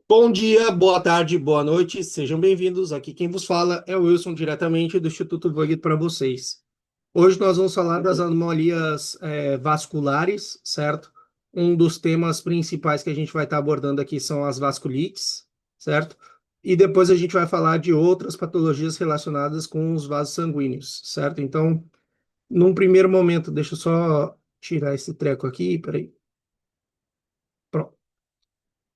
Bom dia, boa tarde, boa noite, sejam bem-vindos. Aqui quem vos fala é o Wilson, diretamente do Instituto Bug para vocês. Hoje nós vamos falar das anomalias vasculares, certo? Um dos temas principais que a gente vai estar abordando aqui são as vasculites, certo? E depois a gente vai falar de outras patologias relacionadas com os vasos sanguíneos, certo? Então, num primeiro momento, deixa eu só tirar esse treco aqui, peraí. Pronto.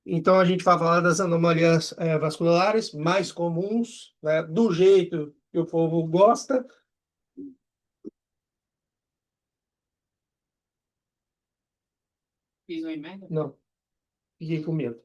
Então, a gente vai falar das anomalias vasculares mais comuns, né, do jeito que o povo gosta. Fiz uma emenda? Não, fiquei com medo.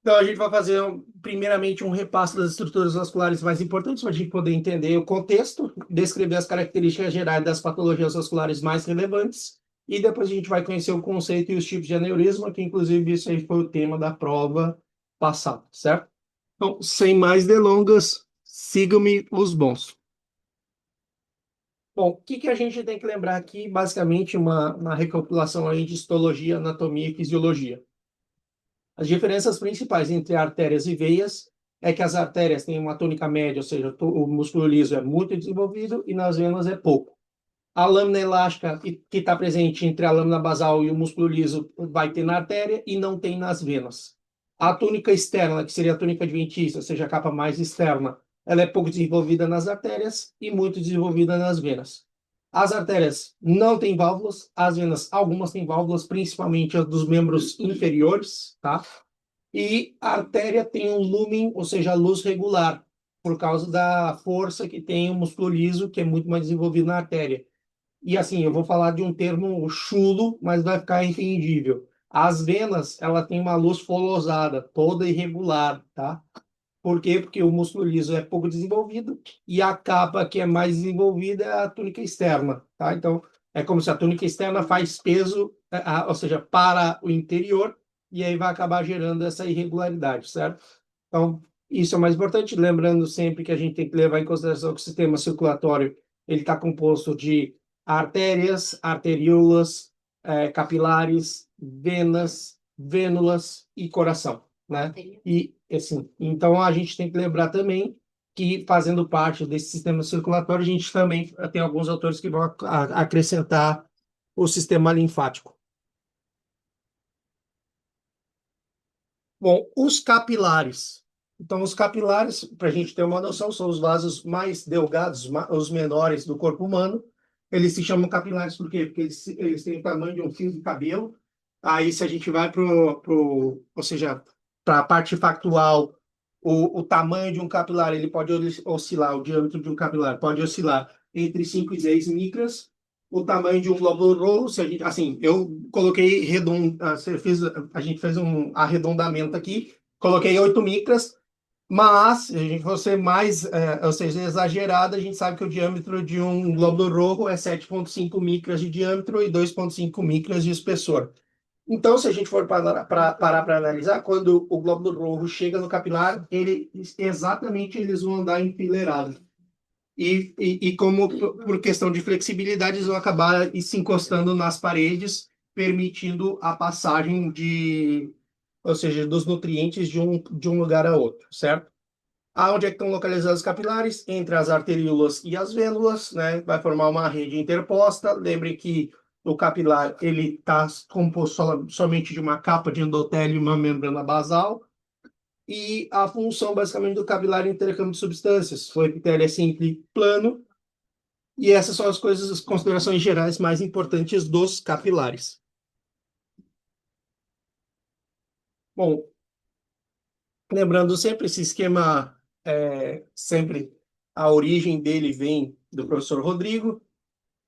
Então, a gente vai fazer, primeiramente, um repasso das estruturas vasculares mais importantes, para a gente poder entender o contexto, descrever as características gerais das patologias vasculares mais relevantes, e depois a gente vai conhecer o conceito e os tipos de aneurisma, que, inclusive, isso aí foi o tema da prova passada, certo? Então, sem mais delongas, sigam-me os bons. Bom, o que que a gente tem que lembrar aqui? Basicamente, uma recapitulação aí de histologia, anatomia e fisiologia. As diferenças principais entre artérias e veias é que as artérias têm uma tônica média, ou seja, o músculo liso é muito desenvolvido e nas venas é pouco. A lâmina elástica que está presente entre a lâmina basal e o músculo liso vai ter na artéria e não tem nas venas. A túnica externa, que seria a túnica adventista, ou seja, a capa mais externa, ela é pouco desenvolvida nas artérias e muito desenvolvida nas venas. As artérias não têm válvulas, as venas, algumas têm válvulas, principalmente as dos membros inferiores, tá? E a artéria tem um lúmen, ou seja, a luz regular, por causa da força que tem o músculo liso, que é muito mais desenvolvido na artéria. E assim, eu vou falar de um termo chulo, mas vai ficar entendível. As venas, ela tem uma luz folosada, toda irregular, tá? Por quê? Porque o músculo liso é pouco desenvolvido e a capa que é mais desenvolvida é a túnica externa, tá? Então, é como se a túnica externa faz peso, ou seja, para o interior, e aí vai acabar gerando essa irregularidade, certo? Então, isso é o mais importante, lembrando sempre que a gente tem que levar em consideração que o sistema circulatório ele está composto de artérias, arteríolas, capilares, venas, vênulas e coração, né? E assim, então a gente tem que lembrar também que fazendo parte desse sistema circulatório, a gente também tem alguns autores que vão acrescentar o sistema linfático. Bom, os capilares. Então, os capilares, para a gente ter uma noção, são os vasos mais delgados, os menores do corpo humano. Eles se chamam capilares por quê? Porque eles têm o tamanho de um fio de cabelo. Aí, se a gente vai ou seja, para a parte factual, o tamanho de um capilar, ele pode oscilar, o diâmetro de um capilar pode oscilar entre 5 e 10 micras. O tamanho de um glóbulo roxo, se a gente, assim, eu coloquei redondo, a gente fez um arredondamento aqui, coloquei 8 micras, mas se a gente for ser mais, ou seja, exagerado, a gente sabe que o diâmetro de um glóbulo roxo é 7,5 micras de diâmetro e 2,5 micras de espessor. Então, se a gente for parar para analisar, quando o glóbulo roxo chega no capilar, exatamente eles vão andar enfileirados. E como por questão de flexibilidade, eles vão acabar se encostando nas paredes, permitindo a passagem ou seja, dos nutrientes de um lugar a outro, certo? Aonde é que estão localizados os capilares? Entre as arteríolas e as vênulas, né? Vai formar uma rede interposta. Lembre que o capilar ele está composto somente de uma capa de endotélio e uma membrana basal. E a função basicamente do capilar é intercâmbio de substâncias. O epitélio é sempre plano. E essas são as coisas, as considerações gerais mais importantes dos capilares. Bom, lembrando sempre esse esquema, sempre a origem dele vem do professor Rodrigo.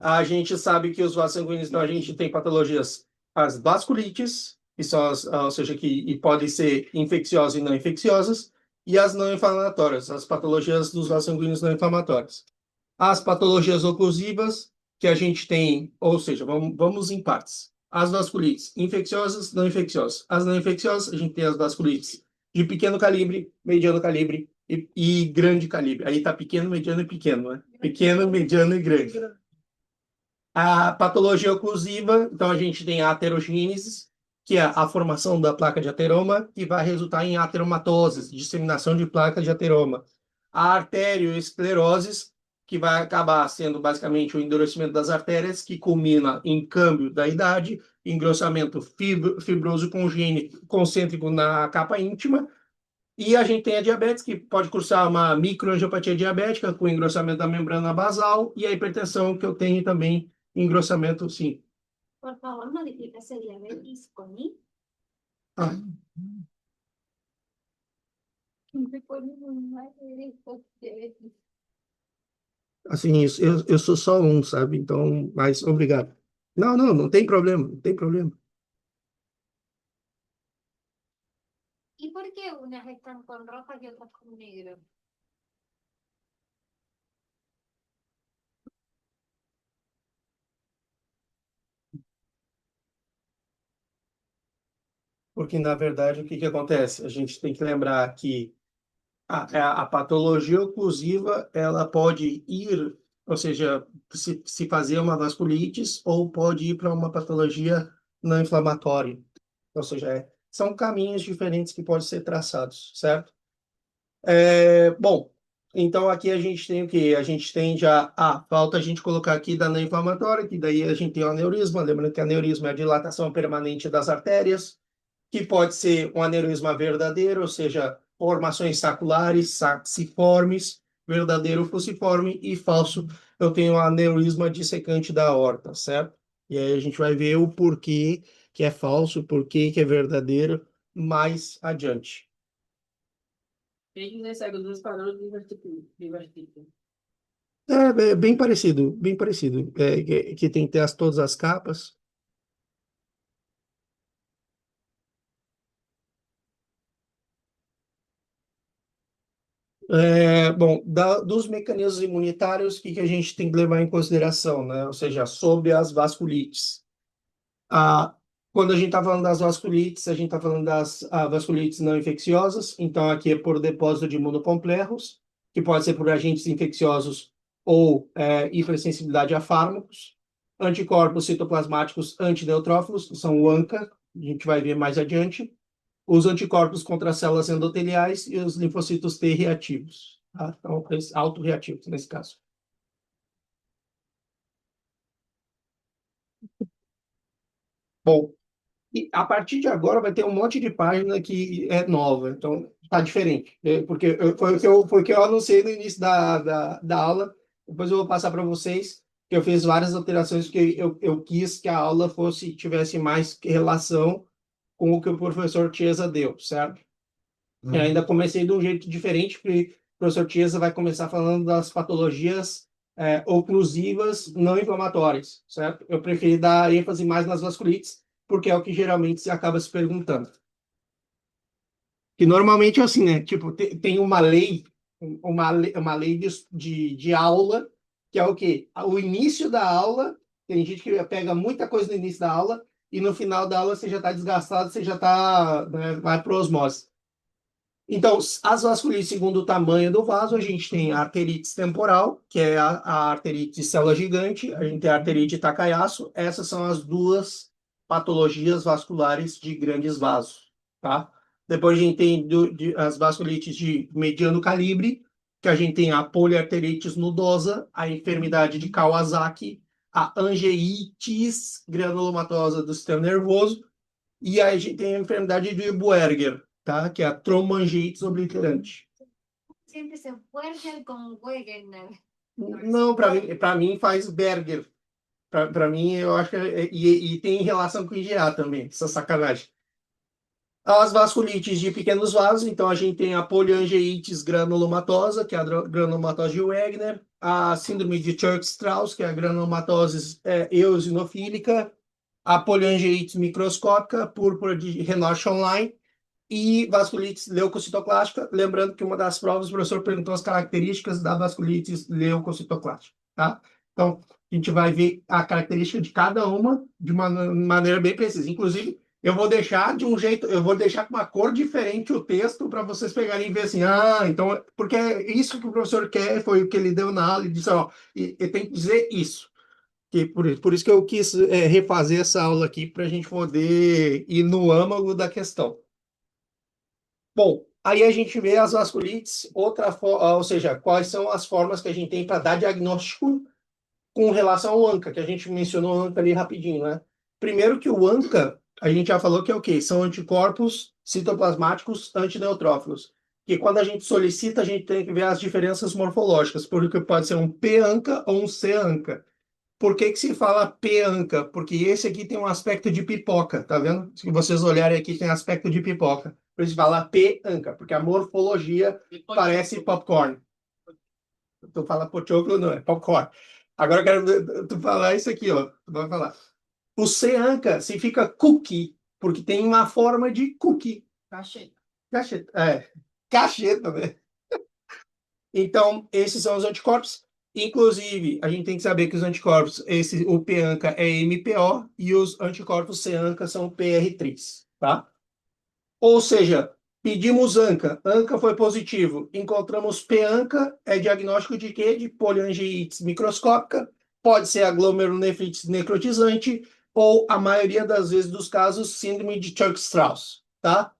A gente sabe que os vasos sanguíneos, então a gente tem patologias, as vasculites, que são ou seja, que e podem ser infecciosas e não infecciosas, e as não inflamatórias, as patologias dos vasos sanguíneos não inflamatórias. As patologias oclusivas, que a gente tem, ou seja, vamos em partes. As vasculites infecciosas, não infecciosas. As não infecciosas, a gente tem as vasculites de pequeno calibre, mediano calibre e grande calibre. Aí tá pequeno, mediano e pequeno, né? Pequeno, mediano e grande. A patologia oclusiva, então a gente tem a aterogênese, que é a formação da placa de ateroma, que vai resultar em ateromatoses, disseminação de placa de ateroma. A arteriosclerose, que vai acabar sendo basicamente o endurecimento das artérias, que culmina em câmbio da idade, engrossamento fibroso congênito concêntrico na capa íntima, e a gente tem a diabetes, que pode cursar uma microangiopatia diabética com engrossamento da membrana basal, e a hipertensão, que eu tenho também engrossamento, sim. Por favor, modifica ese diabetes con I. Ah, Me pone muy mal esto, diabetes. assim, eu sou só um, sabe? Então, mas obrigado. Não, não, não tem problema, não tem problema. ¿Y por qué unas están con roja y otras con negro? Porque, na verdade, o que que acontece? A gente tem que lembrar que a patologia oclusiva, ela pode ir, ou seja, se fazer uma vasculites ou pode ir para uma patologia não inflamatória. Ou seja, são caminhos diferentes que podem ser traçados, certo? Bom, então aqui a gente tem o quê? A gente tem já, falta a gente colocar aqui da não inflamatória, que daí a gente tem o aneurisma, lembrando que aneurisma é a dilatação permanente das artérias, que pode ser um aneurisma verdadeiro, ou seja, formações saculares, saxiformes, verdadeiro fusiforme, e falso, eu tenho um aneurisma dissecante da aorta, certo? E aí a gente vai ver o porquê que é falso, porquê que é verdadeiro mais adiante. Ele segue os mesmos padrões de divertido. É bem parecido, bem parecido. Que tem que ter todas as capas. Bom, dos mecanismos imunitários, o que que a gente tem que levar em consideração, né? Ou seja, sobre as vasculites. Ah, Quando a gente está falando das vasculites, a gente está falando das vasculites não infecciosas, então aqui é por depósito de imunocomplexos, que pode ser por agentes infecciosos ou hipersensibilidade a fármacos, anticorpos citoplasmáticos antineutrófilos, que são o ANCA, a gente vai ver mais adiante, os anticorpos contra as células endoteliais e os linfócitos T reativos, tá? Então, autorreativos nesse caso. Bom, e a partir de agora vai ter um monte de página que é nova, então tá diferente. Porque foi o que eu anunciei no início da aula. Depois eu vou passar para vocês, que eu fiz várias alterações, porque eu quis que a aula tivesse mais relação com o que o professor Chiesa deu, certo? E ainda comecei de um jeito diferente, porque o professor Chiesa vai começar falando das patologias oclusivas não inflamatórias, certo? Eu preferi dar ênfase mais nas vasculites, porque é o que geralmente se acaba se perguntando. Que normalmente é assim, né? Tipo, tem uma lei de aula, que é o quê? O início da aula, tem gente que pega muita coisa no início da aula, e no final da aula você já está desgastado, você já está, né, vai para osmose. Então, as vasculites, segundo o tamanho do vaso, a gente tem a arterite temporal, que é a arterite de célula gigante, a gente tem a arterite de Takayasu. Essas são as duas patologias vasculares de grandes vasos, tá? Depois a gente tem as vasculites de mediano calibre, que a gente tem a poliarterites nodosa, a enfermidade de Kawasaki, a angeites granulomatosa do sistema nervoso, e aí a gente tem a enfermidade de Buerger, tá? Que é a trombangeites obliterante. Siempre se fuerza con Wegener. Não, para mim faz Berger. Para mim, eu acho que e tem relação com IgA também, essa sacanagem. As vasculites de pequenos vasos, então a gente tem a poliangeites granulomatosa, que é a granulomatose de Wegener, a síndrome de Church-Strauss, que é a granulomatose eosinofílica, a poliangeites microscópica, púrpura de Renoir-Schönlein, e vasculite leucocitoclástica. Lembrando que uma das provas o professor perguntou as características da vasculite leucocitoclástica, tá? Então, a gente vai ver a característica de cada uma de uma maneira bem precisa. Inclusive, eu vou deixar de um jeito, eu vou deixar com uma cor diferente o texto para vocês pegarem e ver assim, então, porque é isso que o professor quer, foi o que ele deu na aula, e disse, ó, e tem que dizer isso. Por isso que eu quis refazer essa aula aqui para a gente poder ir no âmago da questão. Bom, aí a gente vê as vasculites, ou seja, quais são as formas que a gente tem para dar diagnóstico com relação ao ANCA, que a gente mencionou o ANCA ali rapidinho, né? Primeiro que o ANCA, a gente já falou que é o quê? São anticorpos citoplasmáticos antineutrófilos. Que quando a gente solicita, a gente tem que ver as diferenças morfológicas, porque pode ser um P-ANCA ou um C-ANCA. Por que que se fala P-ANCA? Porque esse aqui tem um aspecto de pipoca, tá vendo? Se vocês olharem aqui, tem aspecto de pipoca. Por isso fala P-ANCA, porque a morfologia parece popcorn. Tu fala pochoclo, não, é popcorn. Agora eu quero tu falar isso aqui, ó. Tu vai falar. O C-ANCA significa cookie, porque tem uma forma de cookie. Cacheta. Cacheta, cacheta, né? Então, esses são os anticorpos. Inclusive, a gente tem que saber que os anticorpos, o P-ANCA é MPO e os anticorpos C-ANCA são PR3, tá? Ou seja, pedimos ANCA, ANCA foi positivo, encontramos P-ANCA, é diagnóstico de quê? De poliangiite microscópica, pode ser glomerulonefrite necrotizante ou, a maioria das vezes dos casos, síndrome de Church-Strauss, tá?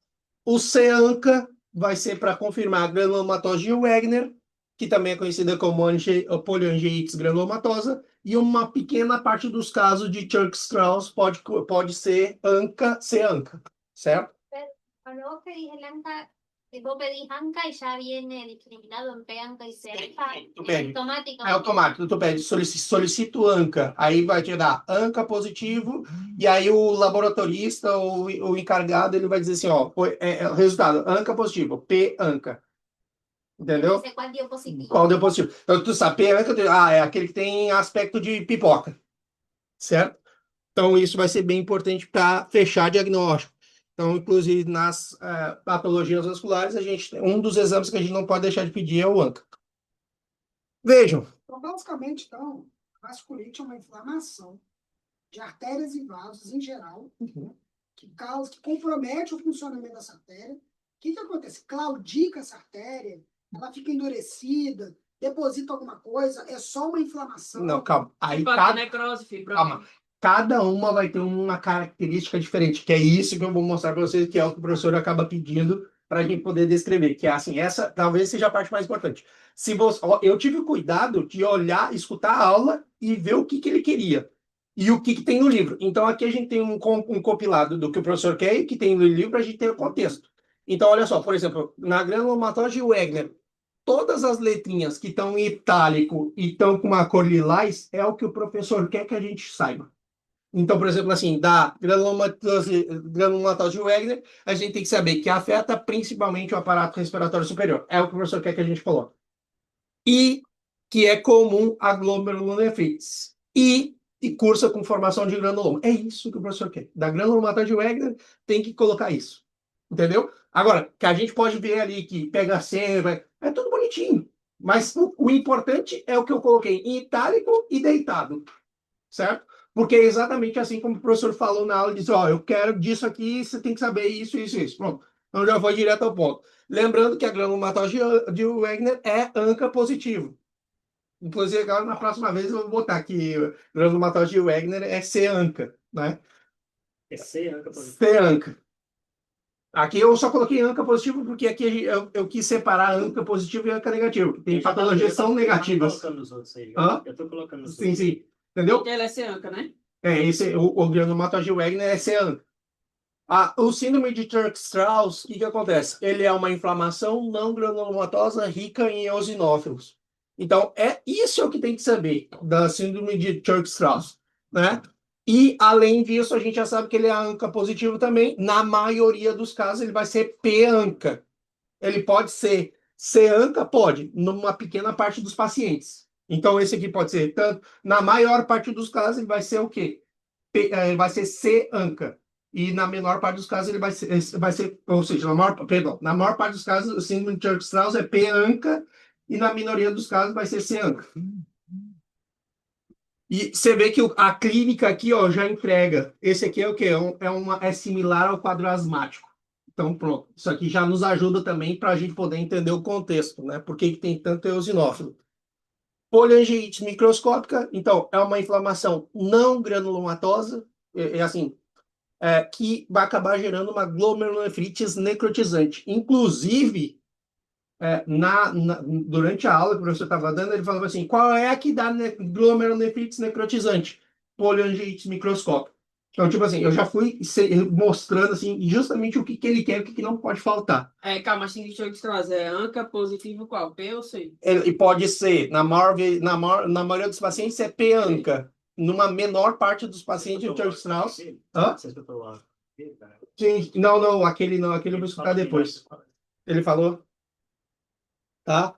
O C-ANCA vai ser para confirmar a granulomatose de Wegener, que também é conhecida como poliangiitis granulomatosa, e uma pequena parte dos casos de Church-Strauss pode ser ANCA, C-ANCA, certo? Cuando vos pedís el ANCA, vos pedís ANCA y ya viene discriminado en P-ANCA y C-ANCA. Tu pede. Automático. É automático, tu pede, solicito ANCA, aí vai te dar ANCA positivo, e aí o laboratorista ou o encarregado, ele vai dizer assim, ó, resultado, ANCA positivo, P-ANCA, entendeu? Dice cuál dio positivo. Qual deu positivo? Então, tu sabe, P-ANCA, é aquele que tem aspecto de pipoca, certo? Então, isso vai ser bem importante para fechar diagnóstico. Então, inclusive, nas patologias vasculares, um dos exames que a gente não pode deixar de pedir é o ANCA. Vejam. Então, basicamente, a vasculite é uma inflamação de artérias e vasos em geral, que compromete o funcionamento dessa artéria. O que acontece? Claudica essa artéria, ela fica endurecida, deposita alguma coisa, é só uma inflamação. Não, calma. Aí Necrose, fibra. Calma. Cada uma vai ter uma característica diferente, que é isso que eu vou mostrar para vocês, que é o que o professor acaba pedindo para a gente poder descrever, que é assim, essa talvez seja a parte mais importante. Se você, eu tive o cuidado de olhar, escutar a aula e ver o que ele queria e o que tem no livro. Então, aqui a gente tem um compilado do que o professor quer e que tem no livro para a gente ter o contexto. Então, olha só, por exemplo, na granulomatose de Wegener, todas as letrinhas que estão em itálico e estão com uma cor lilás é o que o professor quer que a gente saiba. Então, por exemplo, assim, da granulomatose de Wegener, a gente tem que saber que afeta principalmente o aparato respiratório superior. É o que o professor quer que a gente coloque. E que é comum a glomerulonefrites. E cursa com formação de granuloma. É isso que o professor quer. Da granulomatose de Wegener, tem que colocar isso. Entendeu? Agora, que a gente pode ver ali que pega sempre, é tudo bonitinho. Mas o importante é o que eu coloquei em itálico e deitado. Certo? Porque é exatamente assim como o professor falou na aula, disse, ó, eu quero disso aqui, você tem que saber isso, isso, isso. Pronto. Então já foi direto ao ponto. Lembrando que a granulomatose de Wegener é ANCA positivo. Inclusive, agora na próxima vez eu vou botar aqui, granulomatose de Wegener é C-ANCA, né? É C-ANCA positivo. C-ANCA. Aqui eu só coloquei ANCA positivo porque aqui eu quis separar ANCA positivo e ANCA negativo. Tem patologias que são negativas. Eu tô colocando os outros aí. Hã? Eu tô colocando os Sim, outros. sim. Entendeu? Porque ela é C-ANCA, né? O granulomatose de Wegener é C-ANCA. O síndrome de Church-Strauss, o que acontece? Ele é uma inflamação não granulomatosa rica em eosinófilos. Então, isso é o que tem que saber da síndrome de Church-Strauss, né? E, além disso, a gente já sabe que ele é ANCA positivo também. Na maioria dos casos, ele vai ser P-ANCA. Ele pode ser C-ANCA? Pode, numa pequena parte dos pacientes. Então, esse aqui pode ser tanto. Na maior parte dos casos, ele vai ser o quê? Ele vai ser C-ANCA. E na menor parte dos casos, ele vai ser ou seja, na maior parte dos casos, o síndrome de Church-Strauss é P-ANCA, e na minoria dos casos vai ser C-ANCA. E você vê que a clínica aqui, ó, já entrega. Esse aqui é o quê? É similar ao quadro asmático. Então, pronto. Isso aqui já nos ajuda também para a gente poder entender o contexto, né? Por que tem tanto eosinófilo. Poliangiite microscópica, então, é uma inflamação não granulomatosa, assim, que vai acabar gerando uma glomerulonefrite necrotizante. Inclusive, durante a aula que o professor estava dando, ele falava assim, qual é a que dá glomerulonefrite necrotizante? Poliangiite microscópica. Então, tipo assim, eu já fui mostrando assim, justamente o que, que ele quer e o que, que não pode faltar. Calma, mas deixa eu te trazer. É ANCA positivo qual? P ou C? E pode ser, na maioria dos pacientes, é P-ANCA. Numa menor parte dos pacientes de Strauss. Hã? Você escutou lá? Sim, não, aquele não, aquele eu vou escutar depois. Ele falou, tá?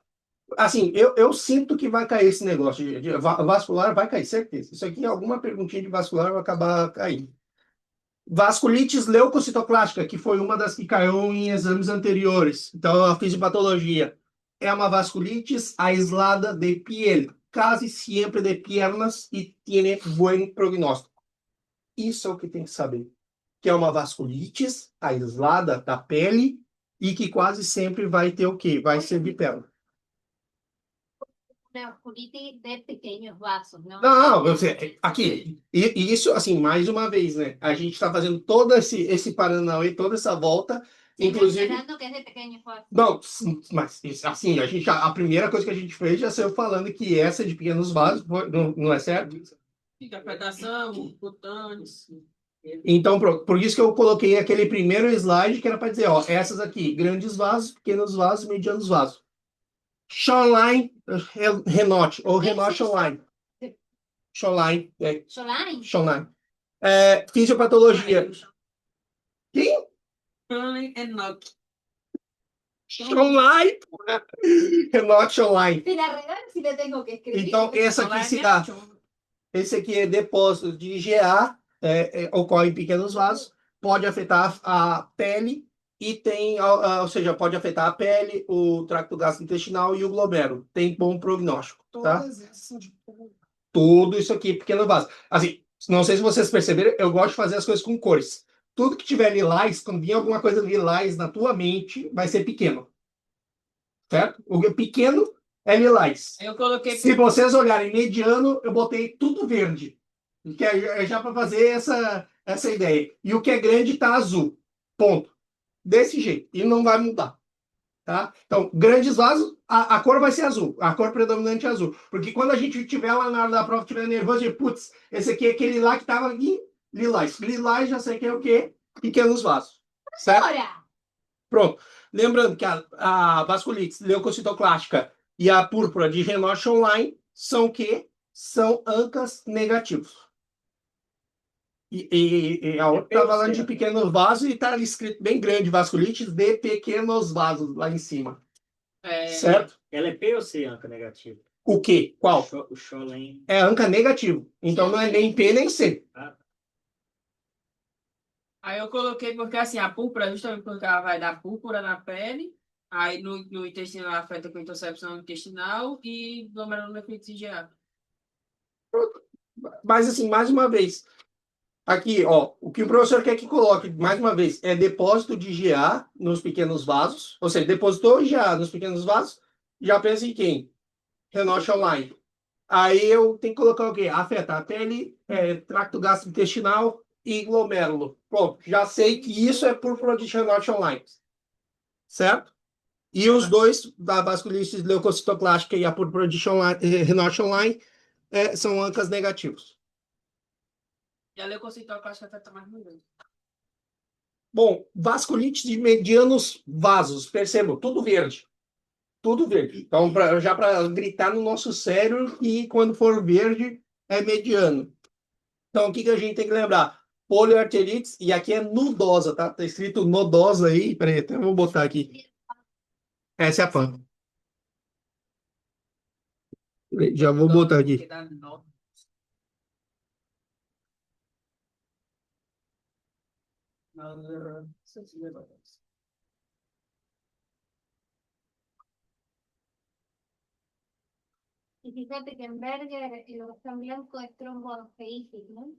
Assim, eu sinto que vai cair esse negócio de vascular, vai cair, certeza. Isso aqui, alguma perguntinha de vascular vai acabar caindo. Vasculites leucocitoclástica, que foi uma das que caiu em exames anteriores. Então, a fisiopatologia é uma vasculites aislada de piel, casi sempre de piernas e tiene buen prognóstico. Isso é o que tem que saber. Que é uma vasculites aislada da pele e que quase sempre vai ter o quê? Vai ser de perna. Una vasculitis de pequeños vasos, ¿no? Não, aqui, e isso, assim, mais uma vez, né? A gente está fazendo todo esse Paranauê, toda essa volta, inclusive. Mencionando que es de pequeños vasos. Não, mas assim, a primeira coisa que a gente fez já saiu falando que essa de pequenos vasos, não é certo? Interpretação, cutâneos. Então, por isso que eu coloquei aquele primeiro slide que era para dizer, ó, essas aqui, grandes vasos, pequenos vasos, medianos vasos. Shawline Renote, ou Renote Shawline. Shawline, Soline. Shawline. Fisiopatologia. Quem? Shawline and Nock. Shawline. Renote Shawline. Si la regalo, si le tengo que escribir. Então, essa aqui se dá. Esse aqui é depósito de IgA, ocorre em pequenos vasos, pode afetar a pele e tem, ou seja, pode afetar a pele, o tracto gastrointestinal e o glomérulo. Tem bom prognóstico, tá? Todas essas são de Tudo isso aqui, pequeno vaso. Assim, não sei se vocês perceberam, eu gosto de fazer as coisas com cores. Tudo que tiver lilás, quando vir alguma coisa lilás na tua mente, vai ser pequeno. Certo? O pequeno é lilás. Eu coloquei. Se vocês olharem mediano, eu botei tudo verde. Que é já para fazer essa ideia. E o que é grande está azul. Ponto. Desse jeito. E não vai mudar. Tá? Então, grandes vasos, a cor vai ser azul. A cor predominante é azul. Porque quando a gente tiver lá na hora da prova, tiver nervoso, putz, esse aqui é aquele lá que estava em lilás. Lilás já sei que é o quê? Pequenos vasos. Certo? Ahora. Pronto. Lembrando que a vasculite leucocitoclástica e a púrpura de Renoche Online são o quê? São ANCAs negativos. E a outra está falando de pequenos vasos e está escrito bem grande, vasculites de pequenos vasos, lá em cima. Certo? Ela é P ou C, ANCA negativo? O quê? Qual? O Shawline. É ANCA negativo. Então não é nem P nem C. Aí eu coloquei porque assim, a púrpura, justamente porque ela vai dar púrpura na pele, aí no intestino ela afeta com intussuscepção intestinal e glomerulonefrite IgA. Mas assim, mais uma vez, aqui, ó, o que o professor quer que coloque, mais uma vez, é depósito de IgA nos pequenos vasos, ou seja, depositou IgA nos pequenos vasos, já pensa em quem? Renoche Online. Aí eu tenho que colocar o quê? Afeta a pele, tracto gastrointestinal e glomérulo. Pronto, já sei que isso é púrpura de Renoche Online. Certo? E os dois, da vasculite leucocitoclástica e a púrpura de Renoche Online, são ANCAs negativos. E a leucocitoclástica afeta mais mulher. Bom, vasculite de medianos vasos, percebam, tudo verde. Tudo verde. Então, já para gritar no nosso cérebro que quando for verde é mediano. Então, o que a gente tem que lembrar? Poliarterites, e aqui é nudosa, tá? Tá escrito nodosa aí. Peraí, até eu vou botar aqui. Essa é a PAN. Já vou botar aqui. Y fíjate que en Berger y lo que está en blanco es tromboangiitis, ¿no?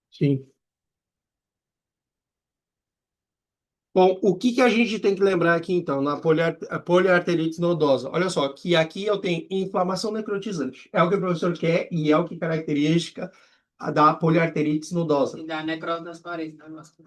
Sim. Bom, o que que a gente tem que lembrar aqui, então, na poliarterite nodosa? Olha só, que aqui eu tenho inflamação necrotizante. É o que o professor quer e é o que característica da poliarterite nodosa. E dá necrose nas paredes,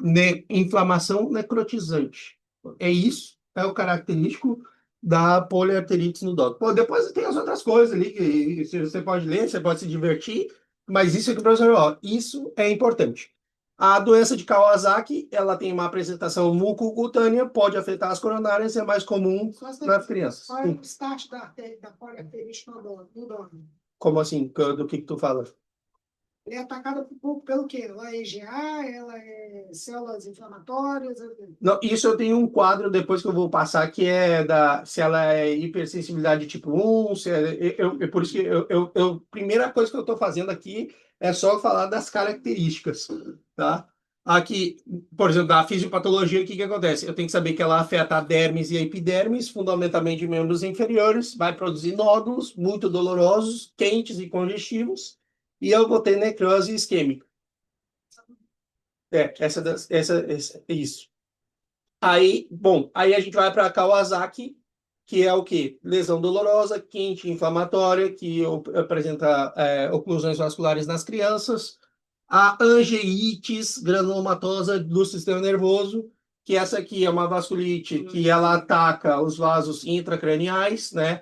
né? Inflamação necrotizante. É isso, é o característico da poliarterite nodosa. Pô, depois tem as outras coisas ali que você pode ler, você pode se divertir, mas isso é que o professor, ó, isso é importante. A doença de Kawasaki, ela tem uma apresentação mucocutânea, pode afetar as coronárias, é mais comum Só nas crianças. qual é o start da poliarterite nodosa? Como assim? Do que tu fala? Ele é atacado pelo quê? Ela é EGA, ela é células inflamatórias? Não, isso eu tenho um quadro depois que eu vou passar que é se ela é hipersensibilidade tipo 1, se por isso que primeira coisa que eu estou fazendo aqui é só falar das características, tá? Aqui, por exemplo, da fisiopatologia, o que que acontece? Eu tenho que saber que ela afeta a dermis e a epidermis, fundamentalmente membros inferiores, vai produzir nódulos muito dolorosos, quentes e congestivos, e eu vou ter necrose isquêmica. Isso. Aí, bom, aí a gente vai para Kawasaki, que é o quê? Lesão dolorosa, quente, inflamatória, que apresenta oclusões vasculares nas crianças. A angeites granulomatosa do sistema nervoso, que essa aqui é uma vasculite que ela ataca os vasos intracraniais, né?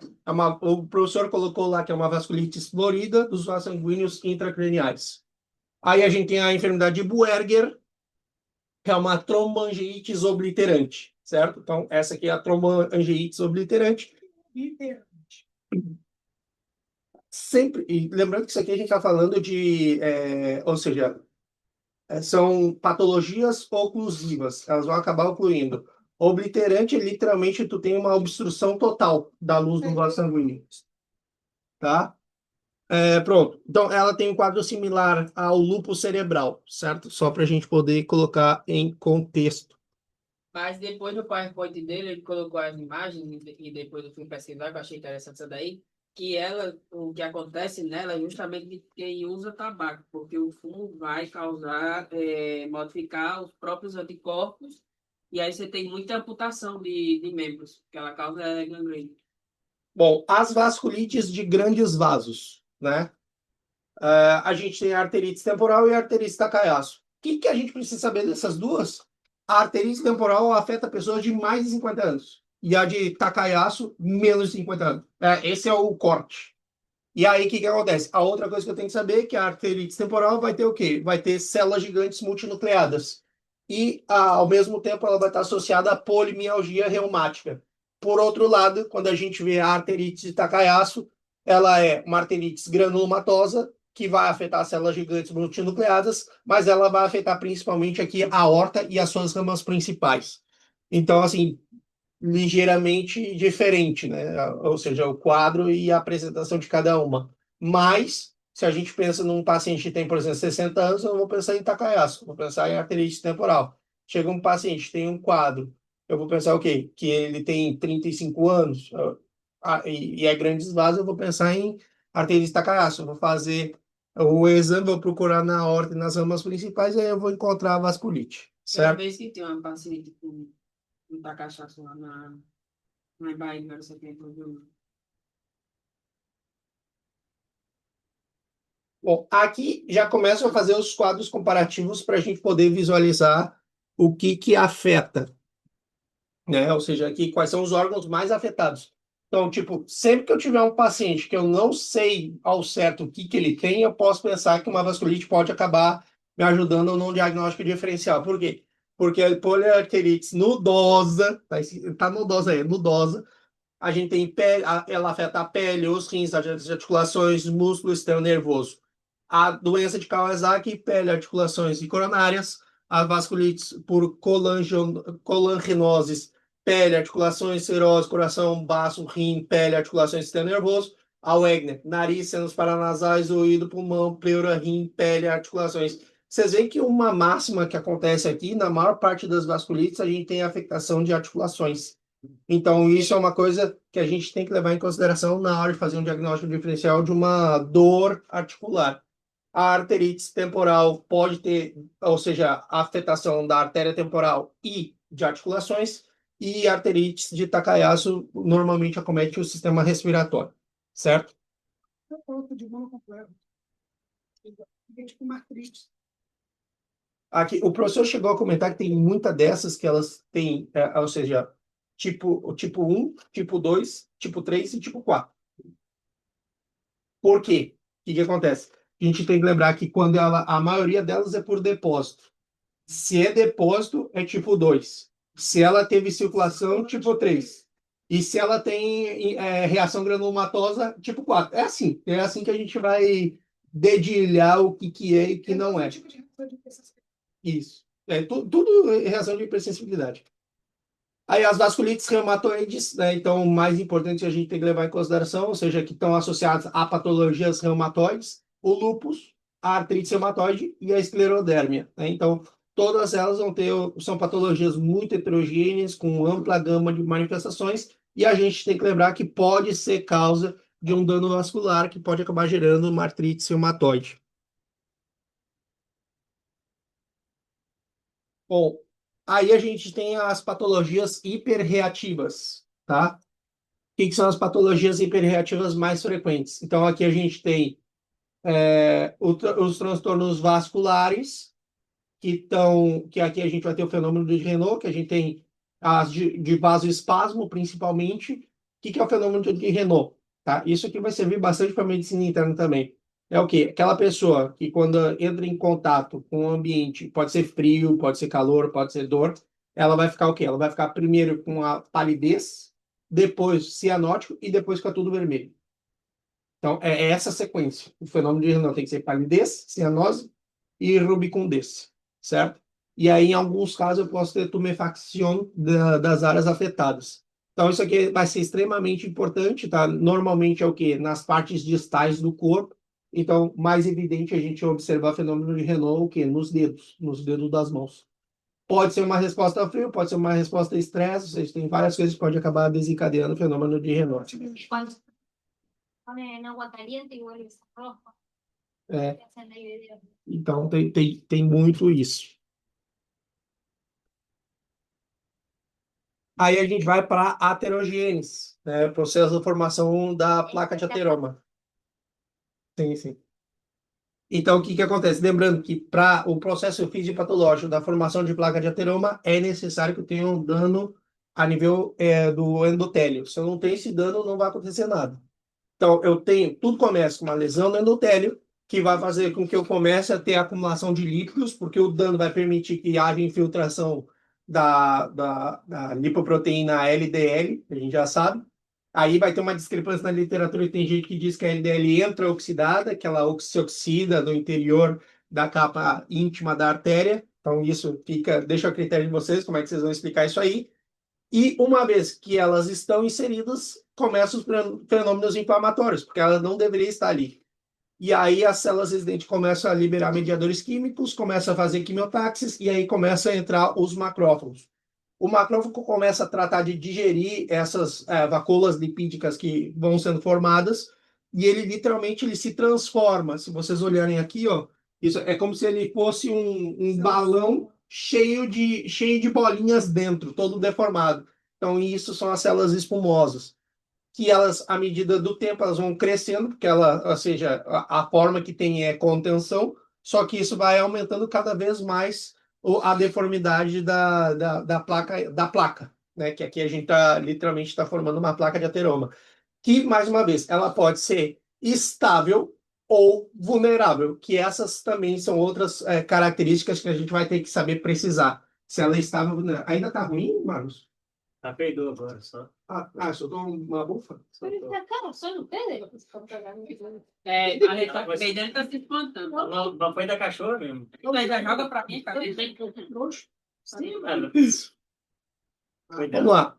O professor colocou lá que é uma vasculite explorida dos vasos sanguíneos intracraniais. Aí a gente tem a enfermidade de Buerger, que é uma tromboangiites obliterante, certo? Então, essa aqui é a tromboangiites obliterante. Sempre, e lembrando que isso aqui a gente está falando de, ou seja, são patologias oclusivas, elas vão acabar ocluindo. Obliterante, literalmente, tu tem uma obstrução total da luz do vaso sanguíneo, tá? Pronto. Então, ela tem um quadro similar ao lúpus cerebral, certo? Só para a gente poder colocar em contexto. Mas depois no PowerPoint dele, ele colocou as imagens e depois eu fui pesquisar, que eu achei interessante essa daí, que ela, o que acontece nela é justamente de quem usa tabaco, porque o fumo vai causar, modificar os próprios anticorpos, e aí você tem muita amputação de membros, que ela causa gangrena. Bom, as vasculites de grandes vasos, né? A gente tem a arterite temporal e a arterite Takayasu. O que que a gente precisa saber dessas duas? A arterite temporal afeta pessoas de mais de 50 anos. E a de Takayasu, menos de 50 anos. Esse é o corte. E aí, o que que acontece? A outra coisa que eu tenho que saber é que a arterite temporal vai ter o quê? Vai ter células gigantes multinucleadas. E, ao mesmo tempo, ela vai estar associada à polimialgia reumática. Por outro lado, quando a gente vê a arterite de Takayasu, ela é uma arterite granulomatosa, que vai afetar as células gigantes multinucleadas, mas ela vai afetar principalmente aqui a aorta e as suas ramas principais. Então, assim, ligeiramente diferente, né? Ou seja, o quadro e a apresentação de cada uma. Mas, se a gente pensa num paciente que tem, por exemplo, 60 anos, eu não vou pensar em Takayasu, vou pensar em arterite temporal. Chega um paciente, tem um quadro, eu vou pensar o quê? Que ele tem 35 anos e é grandes vasos, eu vou pensar em arterite Takayasu. Eu vou fazer o exame, vou procurar na aorta e nas ramas principais, e aí eu vou encontrar a vasculite, Uma certo? vez que tem uma paciente com muita cachaça lá na Bahia, não sei o que, Bom, aqui já começam a fazer os quadros comparativos para a gente poder visualizar o que que afeta, né? Ou seja, aqui quais são os órgãos mais afetados. Então, tipo, sempre que eu tiver um paciente que eu não sei ao certo o que que ele tem, eu posso pensar que uma vasculite pode acabar me ajudando num diagnóstico diferencial. Por quê? Porque a poliarterite nudosa, tá nudosa aí, nudosa, a gente tem pele, ela afeta a pele, os rins, as articulações, músculo, sistema nervoso. A doença de Kawasaki, pele, articulações e coronárias. A vasculite por colanginoses, pele, articulações, serose, coração, baço, rim, pele, articulações, sistema nervoso. A Wegener, nariz, senos paranasais, ouvido, pulmão, pleura, rim, pele, articulações. Vocês veem que uma máxima que acontece aqui, na maior parte das vasculites, a gente tem afetação de articulações. Então, isso é uma coisa que a gente tem que levar em consideração na hora de fazer um diagnóstico diferencial de uma dor articular. A arterite temporal pode ter, ou seja, a afetação da artéria temporal e de articulações, e a arterite de Takayasu normalmente acomete o sistema respiratório, certo? Eu falo de monocompleto. Fica tipo uma artrite. Aqui, o professor chegou a comentar que tem muita dessas que elas têm, ou seja, tipo 1, tipo 2, tipo 3 e tipo 4. Por quê? O que acontece? A gente tem que lembrar que quando a maioria delas é por depósito. Se é depósito, é tipo 2. Se ela teve circulação, tipo 3. E se ela tem reação granulomatosa, tipo 4. É assim que a gente vai dedilhar o que é e o que não é. Tipo de reação de hipersensibilidade. Isso. Tudo é reação de hipersensibilidade. Aí as vasculites reumatoides, né? Então, o mais importante a gente tem que levar em consideração, ou seja, que estão associadas a patologias reumatoides, o lúpus, a artrite reumatoide e a esclerodérmia, né? Então, todas elas são patologias muito heterogêneas, com ampla gama de manifestações, e a gente tem que lembrar que pode ser causa de um dano vascular que pode acabar gerando uma artrite reumatoide. Bom, aí a gente tem as patologias hiperreativas, tá? Que são as patologias hiperreativas mais frequentes? Então, aqui a gente tem os transtornos vasculares, que aqui a gente vai ter o fenômeno de Renault, que a gente tem as de vasoespasmo, principalmente. Que é o fenômeno de Renault? Tá? Isso aqui vai servir bastante para a medicina interna também. É o quê? Aquela pessoa que, quando entra em contato com o ambiente, pode ser frio, pode ser calor, pode ser dor, ela vai ficar o quê? Ela vai ficar primeiro com a palidez, depois cianótico e depois fica tudo vermelho. Então, é essa sequência. O fenômeno de Renault tem que ser palidez, cianose e rubicundez, certo? E aí, em alguns casos, eu posso ter tumefacção das áreas afetadas. Então, isso aqui vai ser extremamente importante, tá? Normalmente é o quê? Nas partes distais do corpo. Então, mais evidente a gente observar fenômeno de Renault, o quê? Nos dedos das mãos. Pode ser uma resposta a frio, pode ser uma resposta a estresse, ou seja, tem várias coisas que podem acabar desencadeando o fenômeno de Renault. Cuando pone en agua caliente y vuelves rojo. É, Te hacen ahí video. então, tem muito isso. Aí a gente vai para a aterogênese, né? O processo de formação da placa de ateroma. Sim, sim. Então, o que acontece? Lembrando que para o processo fisiopatológico da formação de placa de ateroma, é necessário que eu tenha um dano a nível do endotélio. Se eu não tenho esse dano, não vai acontecer nada. Então, tudo começa com uma lesão no endotélio, que vai fazer com que eu comece a ter acumulação de lípidos, porque o dano vai permitir que haja infiltração da lipoproteína LDL, que a gente já sabe. Aí vai ter uma discrepância na literatura, e tem gente que diz que a LDL entra oxidada, que ela se oxida no interior da capa íntima da artéria. Então, isso deixa a critério de vocês, como é que vocês vão explicar isso aí. E uma vez que elas estão inseridas, começam os fenômenos inflamatórios, porque elas não deveriam estar ali. E aí as células residentes começam a liberar mediadores químicos, começam a fazer quimiotáxis, e aí começam a entrar os macrófagos. O macrófago começa a tratar de digerir essas vacuolas lipídicas que vão sendo formadas, e ele literalmente ele se transforma. Se vocês olharem aqui, ó, isso é como se ele fosse um balão cheio de bolinhas dentro, todo deformado. Então, isso são as células espumosas, que elas, à medida do tempo, elas vão crescendo, porque ou seja, a forma que tem é contenção, só que isso vai aumentando cada vez mais a deformidade da placa, né? Que aqui a gente literalmente está formando uma placa de ateroma, que, mais uma vez, ela pode ser estável ou vulnerável, que essas também são outras características que a gente vai ter que saber precisar. Se ela é estável ou vulnerável. Ainda está ruim, Marcos? Tá, perdoa agora só. Só dou uma bufa? Pero esta cara, son ustedes los que se están cagando. A gente tá perdendo, tá se espantando. Não foi da cachorra mesmo. Mas já joga pra mim, cara. Sim, mano. Vamos lá.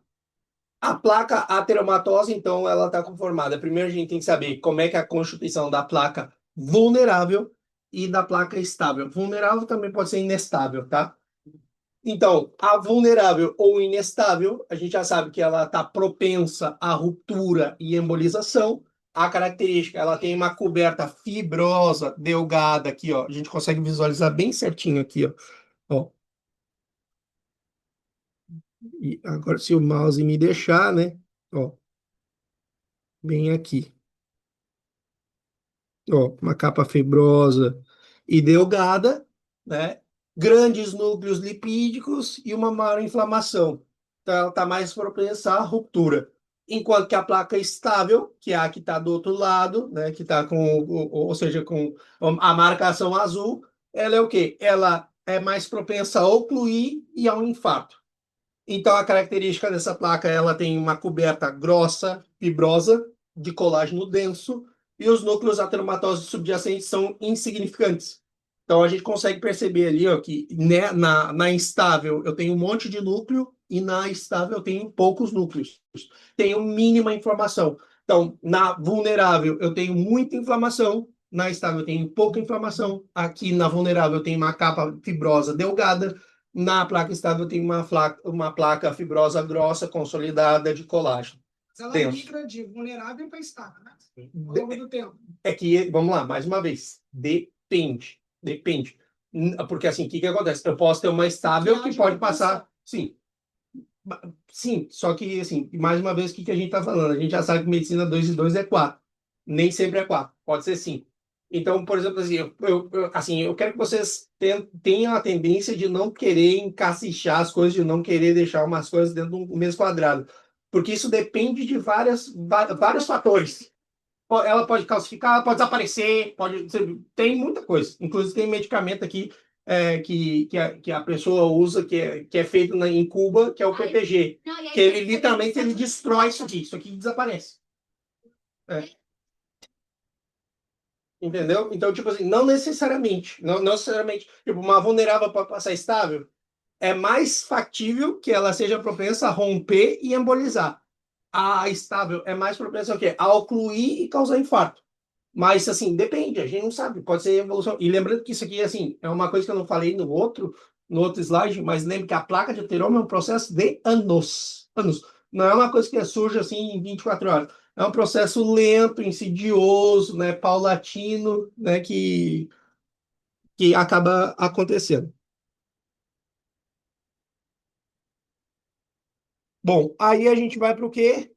A placa ateromatose, então, ela está conformada. Primeiro a gente tem que saber como é que é a constituição da placa vulnerável e da placa estável. Vulnerável também pode ser inestável, tá? Então, a vulnerável ou inestável, a gente já sabe que ela está propensa à ruptura e embolização. A característica, ela tem uma coberta fibrosa, delgada aqui, ó. A gente consegue visualizar bem certinho aqui, ó. Ó. E agora, se o mouse me deixar, né? Ó, bem aqui. Ó, uma capa fibrosa e delgada, né? Grandes núcleos lipídicos e uma maior inflamação. Então, ela está mais propensa à ruptura. Enquanto que a placa estável, que é a que está do outro lado, né? Que está com, ou seja, com a marcação azul, ela é o quê? Ela é mais propensa a ocluir e a um infarto. Então, a característica dessa placa, ela tem uma coberta grossa, fibrosa, de colágeno denso, e os núcleos ateromatosos subjacentes são insignificantes. Então, a gente consegue perceber ali, ó, que né, na instável eu tenho um monte de núcleo e na estável eu tenho poucos núcleos. Tenho mínima inflamação. Então, na vulnerável eu tenho muita inflamação, na estável eu tenho pouca inflamação. Aqui na vulnerável eu tenho uma capa fibrosa delgada, na placa estável tem uma placa fibrosa grossa, consolidada de colágeno. Mas ela Denso. migra de vulnerável para estável, né? Ao longo do tempo. É que, vamos lá, mais uma vez, depende. Depende. Porque assim, o que acontece? Eu posso ter uma estável que pode passar. Sim. Sim, só que, assim, mais uma vez, o que a gente está falando? A gente já sabe que medicina 2 e 2 é 4. Nem sempre é 4, pode ser 5. Então, por exemplo, assim, assim, eu quero que vocês tenham a tendência de não querer encaixar as coisas, de não querer deixar umas coisas dentro do mesmo quadrado. Porque isso depende de vários fatores. Ela pode calcificar, ela pode desaparecer, tem muita coisa. Inclusive, tem medicamento aqui que a pessoa usa, que é feito em Cuba, que é o PPG. No, y hay Que ele gente que literalmente usa- ele destrói isso aqui desaparece. Entendeu? Então, tipo assim, não necessariamente, não necessariamente, tipo, uma vulnerável para passar estável, é mais factível que ela seja propensa a romper e embolizar. A estável é mais propensa ao quê? A ocluir e causar infarto. Mas, assim, depende, a gente não sabe, pode ser evolução. E lembrando que isso aqui, assim, é uma coisa que eu não falei no outro slide, mas lembre que a placa de ateroma é um processo de anos. Anos. Não é uma coisa que surge, assim, em 24 horas. É um processo lento, insidioso, né, paulatino, né, que acaba acontecendo. Bom, aí a gente vai para o quê?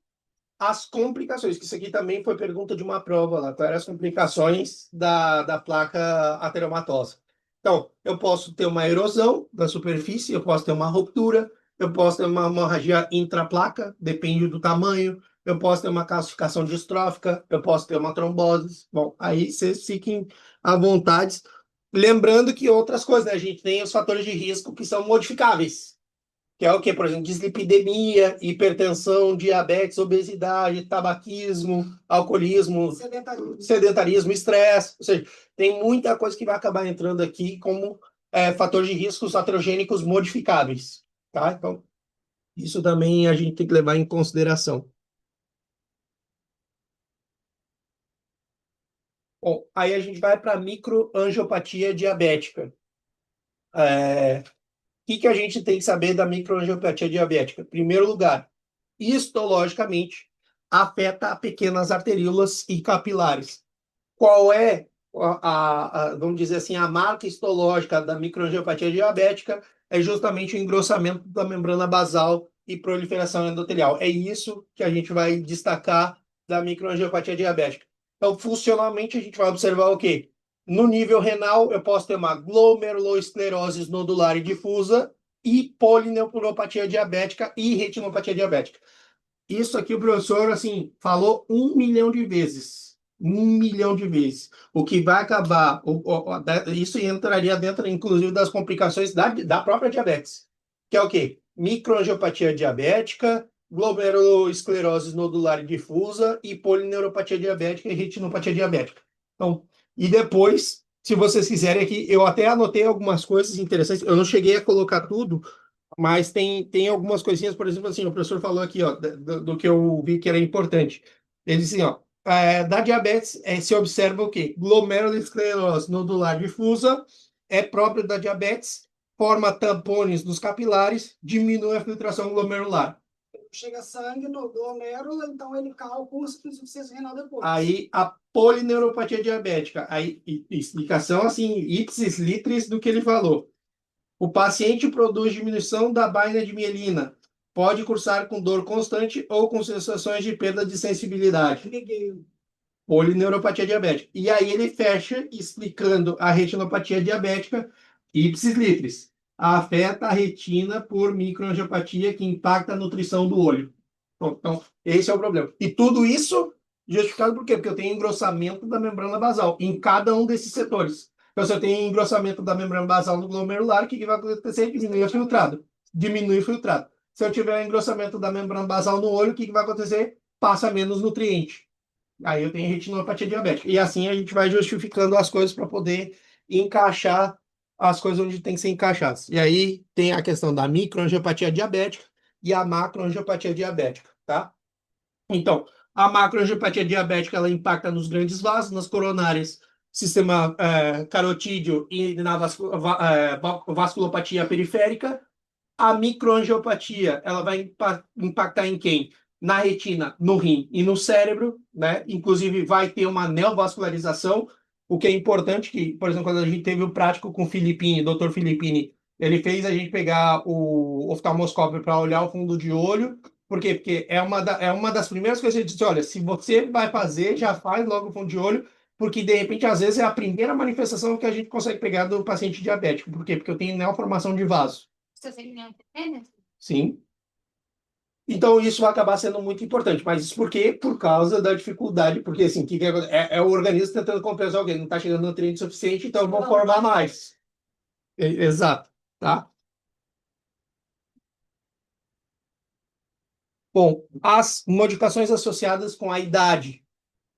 As complicações, que isso aqui também foi pergunta de uma prova lá, quais eram as complicações da placa ateromatosa. Então, eu posso ter uma erosão da superfície, eu posso ter uma ruptura, eu posso ter uma hemorragia intraplaca, depende do tamanho, eu posso ter uma calcificação distrófica, eu posso ter uma trombose. Bom, aí vocês fiquem à vontade. Lembrando que outras coisas, né? A gente tem os fatores de risco que são modificáveis, que é o que, por exemplo, dislipidemia, hipertensão, diabetes, obesidade, tabaquismo, alcoolismo, sedentarismo, estresse. Ou seja, tem muita coisa que vai acabar entrando aqui como fatores de riscos aterogênicos modificáveis. Tá? Então, isso também a gente tem que levar em consideração. Bom, aí a gente vai para a microangiopatia diabética. O que a gente tem que saber da microangiopatia diabética? Em primeiro lugar, histologicamente, afeta pequenas arteríolas e capilares. Qual é, vamos dizer assim, a marca histológica da microangiopatia diabética? É justamente o engrossamento da membrana basal e proliferação endotelial. É isso que a gente vai destacar da microangiopatia diabética. Então, funcionalmente, a gente vai observar o quê? No nível renal, eu posso ter uma glomerulosclerose nodular e difusa e polineuropatia diabética e retinopatia diabética. Isso aqui o professor, assim, falou 1 milhão de vezes. 1 milhão de vezes. O que vai acabar, isso entraria dentro, inclusive, das complicações da própria diabetes. Que é o quê? Microangiopatia diabética, glomerulosclerose nodular e difusa e polineuropatia diabética e retinopatia diabética. Então, e depois, se vocês quiserem aqui, eu até anotei algumas coisas interessantes. Eu não cheguei a colocar tudo, mas tem algumas coisinhas, por exemplo, assim, o professor falou aqui, ó, do que eu vi que era importante. Ele disse assim, ó, da diabetes se observa o quê? Glomerulosclerose nodular difusa é próprio da diabetes, forma tampones nos capilares, diminui a filtração glomerular. chega sangue no glomérulo, então ele calcula se precisa insuficiência renal depois. Aí a polineuropatia diabética, aí explicação assim, ipsis litteris do que ele falou. O paciente produz diminuição da baina de mielina, pode cursar com dor constante ou com sensações de perda de sensibilidade. Peguei. Polineuropatia diabética. E aí ele fecha explicando a retinopatia diabética, ipsis litteris. Afeta a retina por microangiopatia que impacta a nutrição do olho. Bom, então, esse é o problema. E tudo isso justificado por quê? Porque eu tenho engrossamento da membrana basal em cada um desses setores. Então, se eu tenho engrossamento da membrana basal no glomerular, o que vai acontecer? Diminui o filtrado. Diminui o filtrado. Se eu tiver engrossamento da membrana basal no olho, o que vai acontecer? Passa menos nutriente. Aí eu tenho retinopatia diabética. E assim a gente vai justificando as coisas para poder encaixar as coisas onde tem que ser encaixadas. E aí tem a questão da microangiopatia diabética e a macroangiopatia diabética, tá? Então, a macroangiopatia diabética ela impacta nos grandes vasos, nas coronárias, sistema carotídeo e na vasculopatia periférica. A microangiopatia, ela vai impactar em quem? Na retina, no rim e no cérebro, né? Inclusive vai ter uma neovascularização, o que é importante que, por exemplo, quando a gente teve o prático com o Filippini, Dr. Filippini, ele fez a gente pegar o oftalmoscópio para olhar o fundo de olho. Por quê? Porque é uma das primeiras coisas que ele disse, olha, se você vai fazer, já faz logo o fundo de olho, porque de repente, às vezes, é a primeira manifestação que a gente consegue pegar do paciente diabético. Por quê? Porque eu tenho neoformação de vaso. Eso sería genes. Sim. Então, isso vai acabar sendo muito importante. Mas isso por quê? Por causa da dificuldade. Porque, assim, é o organismo tentando compensar alguém. Não está chegando nutriente suficiente, então eu vou formar mais. Exato. Tá? Bom, as modificações associadas com a idade.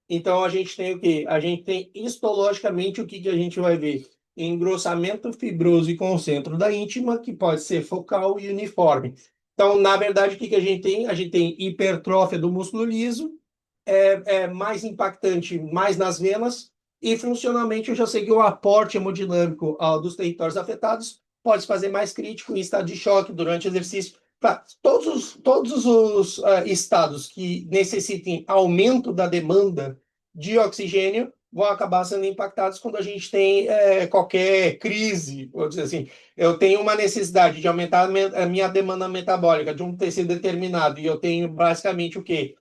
Então, a gente tem o quê? A gente tem histologicamente o que a gente vai ver? Engrossamento fibroso e concentro da íntima, que pode ser focal e uniforme. Então, na verdade, o que a gente tem? A gente tem hipertrófia do músculo liso, é mais impactante mais nas venas, e funcionalmente eu já sei que o aporte hemodinâmico dos territórios afetados pode se fazer mais crítico em estado de choque durante o exercício. Pra todos os estados que necessitem aumento da demanda de oxigênio vão acabar sendo impactados quando a gente tem qualquer crise, vou dizer assim. Eu tenho uma necessidade de aumentar a minha demanda metabólica de um tecido determinado e eu tenho basicamente o quê?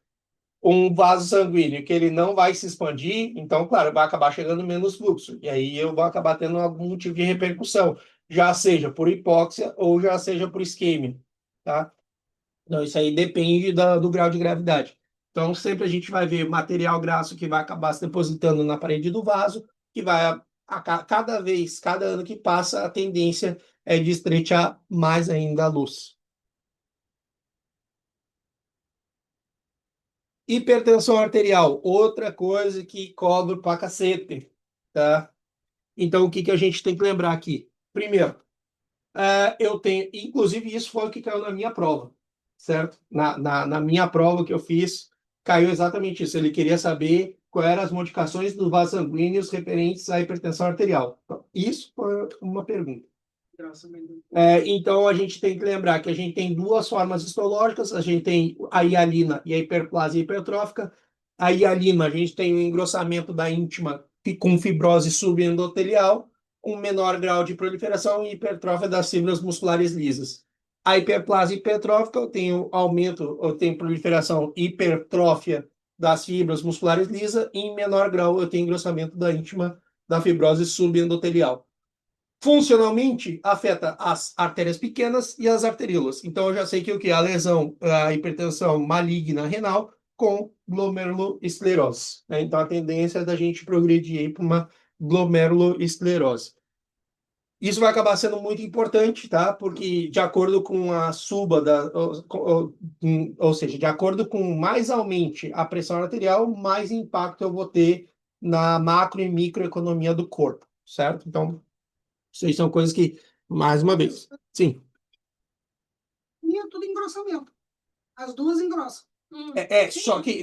Um vaso sanguíneo que ele não vai se expandir, então, claro, vai acabar chegando menos fluxo. E aí eu vou acabar tendo algum tipo de repercussão, já seja por hipóxia ou já seja por isquemia, tá? Então, isso aí depende do grau de gravidade. Então, sempre a gente vai ver material graxo que vai acabar se depositando na parede do vaso, que vai, cada vez, cada ano que passa, a tendência é de estreitar mais ainda a luz. Hipertensão arterial, outra coisa que cobra pra cacete, tá? Então, o que a gente tem que lembrar aqui? Primeiro, eu tenho, inclusive isso foi o que caiu na minha prova, certo? Na minha prova que eu fiz, caiu exatamente isso. Ele queria saber quais eram as modificações dos vasos sanguíneos referentes à hipertensão arterial. Então, isso foi uma pergunta. Então, a gente tem que lembrar que a gente tem duas formas histológicas, a gente tem a hialina e a hiperplasia hipertrófica. A hialina, a gente tem o engrossamento da íntima com fibrose subendotelial, um menor grau de proliferação e hipertrófia das fibras musculares lisas. A hiperplasia hipertrófica, eu tenho aumento, eu tenho proliferação e hipertrófia das fibras musculares lisas, e em menor grau eu tenho engrossamento da íntima da fibrose subendotelial. Funcionalmente, afeta as artérias pequenas e as arteríolas. Então, eu já sei que o que? A lesão, a hipertensão maligna renal com glomeruloesclerose, né? Então, a tendência é da gente progredir para uma glomeruloesclerose. Isso vai acabar sendo muito importante, tá? Porque de acordo com a suba ou seja, de acordo com mais aumente a pressão arterial, mais impacto eu vou ter na macro e microeconomia do corpo, certo? Então, isso aí são coisas que, mais uma vez, sim. E é tudo engrossamento. As duas engrossam.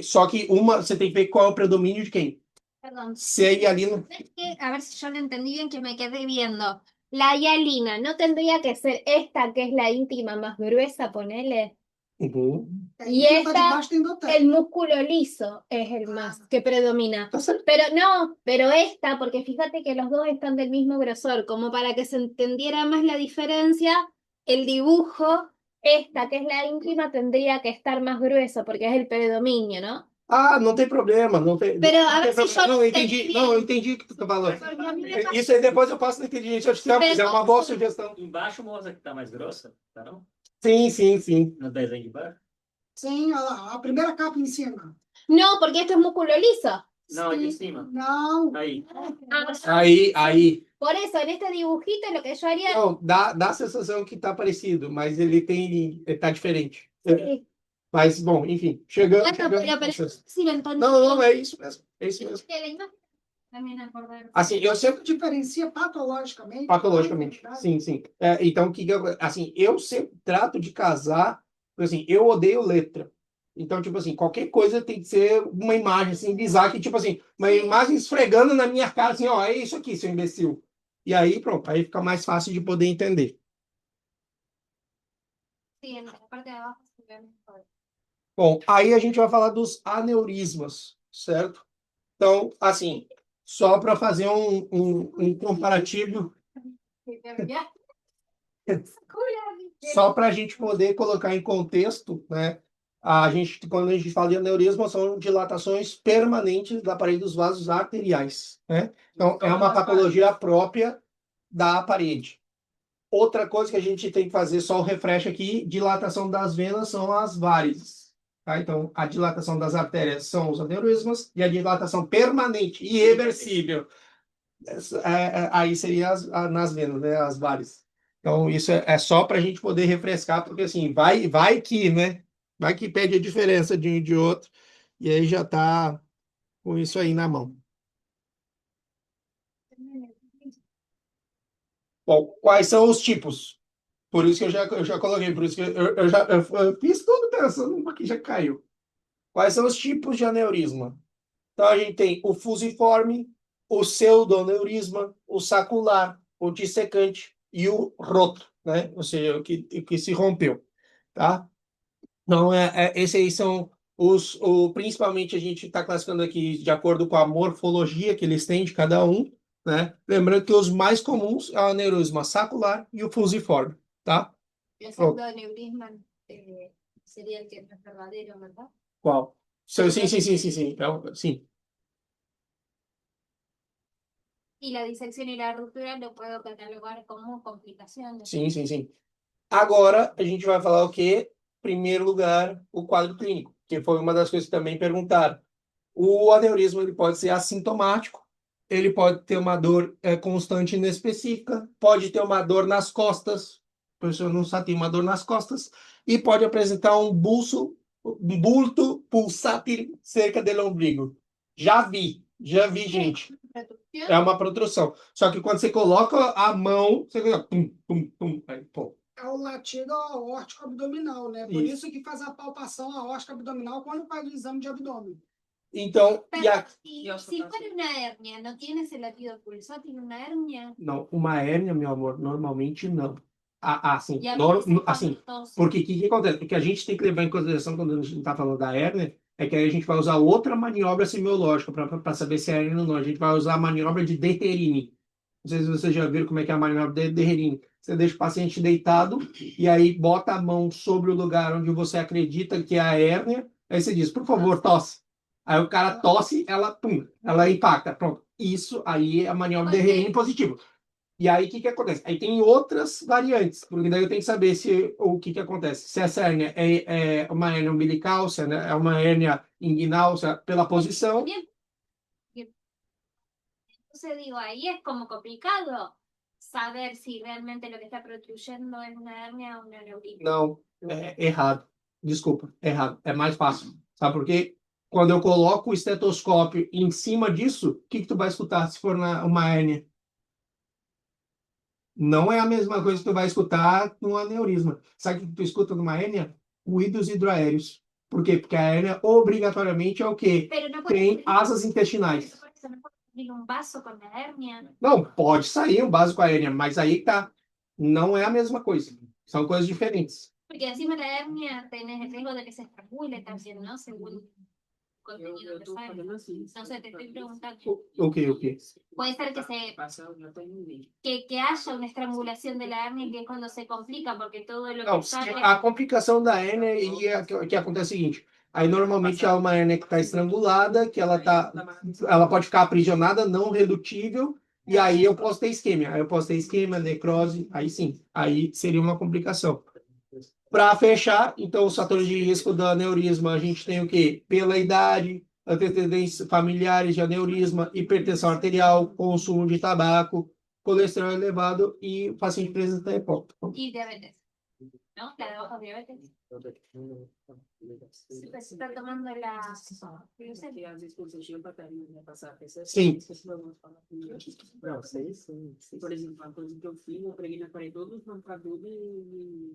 Só que uma, você tem que ver qual é o predomínio de quem. Perdón. Se a hialina... Es que, a ver si yo lo entendí bien, que me quedé viendo. La hialina, ¿no tendría que ser esta que es la íntima más gruesa, ponele? Uhum. Y Quem tá esta, debaixo tem endotelio. el músculo liso es el más que predomina. Tá certo. Pero no, pero esta, porque fíjate que los dos están del mismo grosor, como para que se entendiera más la diferencia, el dibujo, esta que es la íntima, tendría que estar más grueso, porque es el predominio, ¿no? Ah, não tem problema, não tem. Pero a não ver tem si problema. yo Não, eu entendí entendi. bien. Não, eu entendi o que tu tá falando. Porque a mí me pasa- Isso aí depois eu passo no entendimento artificial, mas é uma boa sugestão. Embaixo mostra que tá mais grossa, tá não? Sim, sim, sim. No desenho de baixo? Sim, olha lá, a primeira capa em cima. No, porque esto es músculo liso. Não, aqui em cima. Não. Aí. Ah, Aí. por eso, en este dibujito lo que yo haría Não, dá a sensação que tá parecido, mas ele tá diferente. sí. Mas, bom, enfim, chegando. Bueno, pero sí lo entendí. Não, é isso mesmo. É isso mesmo. Que la imagen también acordar. Assim, eu sempre Diferencia patologicamente. patologicamente. Sim, sim. Então, assim, eu sempre trato de casar, porque, assim, eu odeio letra. Então, tipo assim, qualquer coisa tem que ser uma imagem assim, bizarra, que, tipo assim, uma imagem esfregando na minha cara, assim, ó, é isso aqui, seu imbecil. E aí, pronto, aí fica mais fácil de poder entender. Sí, en la parte de abajo se ve mejor. Bom, aí a gente vai falar dos aneurismas, certo? Então, assim, só para fazer um comparativo, só para a gente poder colocar em contexto, né? Quando a gente fala de aneurisma, são dilatações permanentes da parede dos vasos arteriais, né? Então, é uma patologia própria da parede. Outra coisa que a gente tem que fazer, só o refresh aqui, dilatação das venas são as várices. Tá? Então, a dilatação das artérias são os aneurismas e a dilatação permanente e irreversível aí seria nas venas, né? As várices. Então, isso é só para a gente poder refrescar, porque assim, vai que, né? Vai que pede a diferença de um e de outro, e aí já está com isso aí na mão. Bom, quais são os tipos? Por isso que eu já coloquei, por isso que eu fiz tudo pensando que já caiu. Quais são os tipos de aneurisma? Então, a gente tem o fusiforme, o pseudoaneurisma, o sacular, o dissecante e o roto, né? Ou seja, o que se rompeu, tá? Então, esses aí são principalmente a gente está classificando aqui de acordo com a morfologia que eles têm de cada um, né? Lembrando que os mais comuns é o aneurisma sacular e o fusiforme, tá? El pseudoaneurisma sería el que no es verdadero, ¿verdad? Qual? Sim. Sim. Y la disección y la ruptura lo puedo catalogar como complicaciones. Sim. Agora, a gente vai falar o quê? Primeiro lugar, o quadro clínico, que foi uma das coisas que também perguntaram. O aneurisma ele pode ser assintomático, ele pode ter uma dor constante e inespecífica, pode ter uma dor nas costas, a pessoa não sabe, tem uma dor nas costas, e pode apresentar um bulto pulsátil cerca do ombligo. Já vi, gente. É uma protursão. Só que quando você coloca a mão, você fica pum, pum, pum, aí, pô. É o latido aórtico abdominal, né? Por isso que faz a palpação aórtica abdominal quando faz o exame de abdômen. Então, Pero si fuera una hernia, ¿no tienes el latido pulsátil una hernia? não, uma hérnia, meu amor, normalmente não. Assim, Y a veces assim, cuando tos- porque o que acontece? O que a gente tem que levar em consideração quando a gente está falando da hérnia é que aí a gente vai usar outra maniobra semiológica para saber se é hérnia ou não. A gente vai usar a maniobra de Deherini. Não sei se vocês já viram como é que é a maniobra de Deherini. Você deixa o paciente deitado e aí bota a mão sobre o lugar onde você acredita que é a hérnia. Aí você diz, por favor, tosse. Aí o cara tosse, ela impacta. Pronto. Isso aí é a maniobra de Deherini positiva. E aí, o que acontece? Aí tem outras variantes, porque daí eu tenho que saber o que acontece. Se essa hérnia é uma hérnia umbilical, se é uma hérnia inguinal, pela posição. Bien. Entonces digo, ahí es como complicado saber si realmente lo que está protruyendo es una hernia o un aneurisma. Não, é errado. Desculpa, errado. É mais fácil. Sabe por quê? Quando eu coloco o estetoscópio em cima disso, o que tu vai escutar se for uma hérnia? Não é a mesma coisa que tu vai escutar num aneurisma. Sabe o que tu escuta numa hérnia? Ruídos hidroaéreos. Por quê? Porque a hérnia obrigatoriamente é o quê? Pero no puede Tem salir- asas intestinais. por eso no puede salir un vaso con la hernia. Não, pode sair um básico aéreo, mas aí tá. Não é a mesma coisa. São coisas diferentes. Porque encima la hernia tenés el riesgo de que se estrangule también, ¿no? Según el contenido Eu que tô sale. fazendo assim. No sé, te estoy preguntando. O quê? Puede ser que se Passa, já tem um vídeo. que haya una estrangulación de la hernia, que es cuando se complica, porque todo lo Não, que sale. a complicação da hérnia e que acontece é o seguinte. Aí normalmente é uma hérnia que está estrangulada, que ela pode ficar aprisionada, não redutível, e aí eu posso ter isquêmia. Aí eu posso ter isquêmia, necrose, aí sim, aí seria uma complicação. Para fechar, então, os fatores de risco do aneurisma, a gente tem o quê? Pela idade, antecedentes familiares de aneurisma, hipertensão arterial, consumo de tabaco, colesterol elevado e paciente preso da hipótese. Y diabetes, ¿no? La de bajo diabetes. Sí, pues está tomando la Porque às vezes quando você chega pra terminar, passar a PCC, Sim. as pessoas vão falar comigo. Não, sei sim. Por exemplo, uma coisa que eu fiz, eu preguei na parede todos os marcadores e